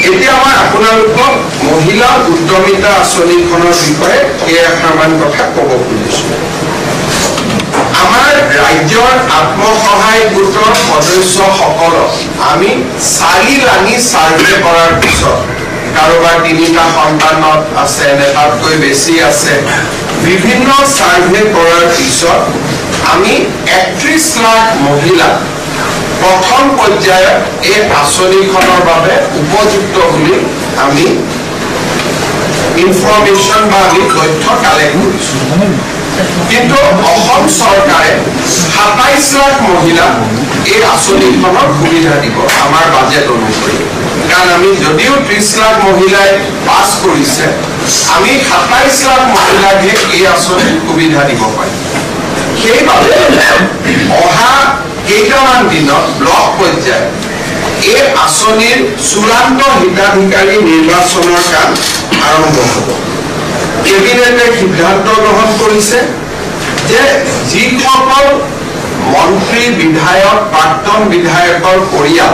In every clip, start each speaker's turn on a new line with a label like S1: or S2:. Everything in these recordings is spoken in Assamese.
S1: এতিয়া মই আপোনালোকক মহিলা উদ্যমিতা আঁচনিখনৰ বিষয়ে কেইটামান কথা ক'ব খুজিছোঁ। আমাৰ ৰাজ্যৰ আত্মসহায়ক গোটৰ সদস্যসকলক আমি 4 লানি সাৰ্ভে কৰাৰ পিছত কাৰোবাৰ 3টা সন্তানত আছে নে তাতকৈ বেছি আছে বিভিন্ন সাৰ্ভে কৰাৰ পিছত আমি 31 লাখ মহিলা প্ৰথম পৰ্যায়ত এই আঁচনিখনৰ বাবে উপযুক্ত বুলি আমি ইনফৰমেশ্যন বা আমি তথ্য কালেক্ট কৰিছোঁ। কিন্তু অসম চৰকাৰে 27 লাখ মহিলা এই আঁচনিখনৰ সুবিধা দিব আমাৰ বাজেট অনুসৰি। কাৰণ আমি যদিও 30 লাখ মহিলাই পাছ কৰিছে আমি 27 লাখ মহিলাকহে এই আঁচনিৰ সুবিধা দিব পাৰিম। সেইবাবে অহা কেইটামান দিনত ব্লক পৰ্যায়ত এই আঁচনিৰ চূড়ান্ত হিতাধিকাৰী নিৰ্বাচনৰ কাম আৰম্ভ হ'ব। কেবিনেটে সিদ্ধান্ত গ্ৰহণ কৰিছে যে যিসকল মন্ত্ৰী বিধায়ক প্ৰাক্তন বিধায়কৰ পৰিয়াল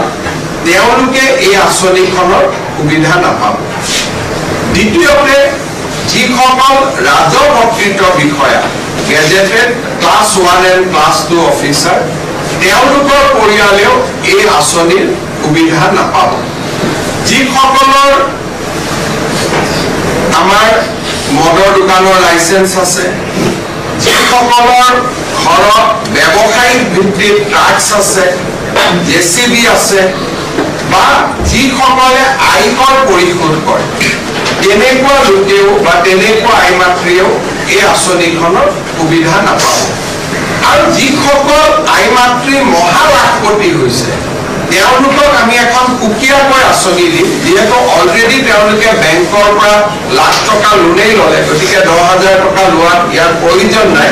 S1: তেওঁলোকে এই আঁচনিখনৰ সুবিধা নাপাব। দ্বিতীয়তে যিসকল ৰাজপত্ৰিত বিষয়া gazetted class 1 and class 2 officer তেওঁলোকৰ পৰিয়ালেও এই আঁচনিৰ সুবিধা নাপাব। যিসকলৰ আমাৰ মদৰ দোকানৰ লাইসেন্স আছে, যিসকলৰ ঘৰত ব্যৱসায়িক ভিত্তিত ট্ৰাক্স আছে, জেচিবি আছে বা যিসকলে আয়কৰ পৰিশোধ কৰে তেনেকুৱা লোকেও বা তেনেকুৱা আইমাতৃয়েও এই আঁচনিখনৰ সুবিধা নাপাব। আৰু যিসকল আইমাতৃ মহালাখপতি হৈছে তেওঁলোকক আমি এখন সুকীয়াকৈ আঁচনি দিম। যিহেতু অলৰেডি তেওঁলোকে বেংকৰ পৰা লাখ টকা লোনেই ল'লে গতিকে 10,000 টকা লোৱাত ইয়াৰ প্ৰয়োজন নাই।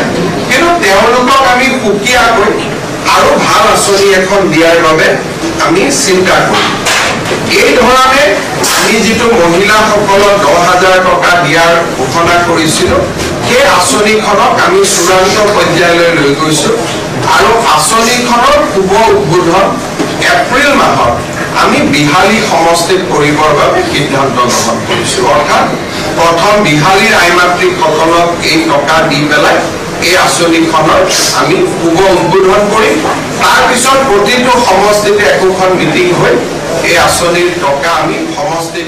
S1: কিন্তু তেওঁলোকক আমি সুকীয়াকৈ আৰু ভাল আঁচনি এখন দিয়াৰ বাবে আমি চিন্তা কৰিম। এই ধৰণে আমি যিটো মহিলাসকলক 10,000 টকা দিয়াৰ ঘোষণা কৰিছিলোঁ সেই আঁচনিখনক আমি চূড়ান্ত পৰ্যায়লৈ লৈ গৈছোঁ আৰু আঁচনিখনৰ শুভ উদ্বোধন এপ্ৰিল মাহত আমি বিহালী সমষ্টিত কৰিবৰ বাবে সিদ্ধান্ত গ্ৰহণ কৰিছোঁ। অৰ্থাৎ প্ৰথম বিহালীৰ আইমাতৃসকলক এই টকা দি পেলাই এই আঁচনিখনৰ আমি শুভ উদ্বোধন কৰিম। তাৰপিছত প্ৰতিটো সমষ্টিতে একোখন মিটিং হৈ এই আঁচনিৰ টকা আমি সমষ্টি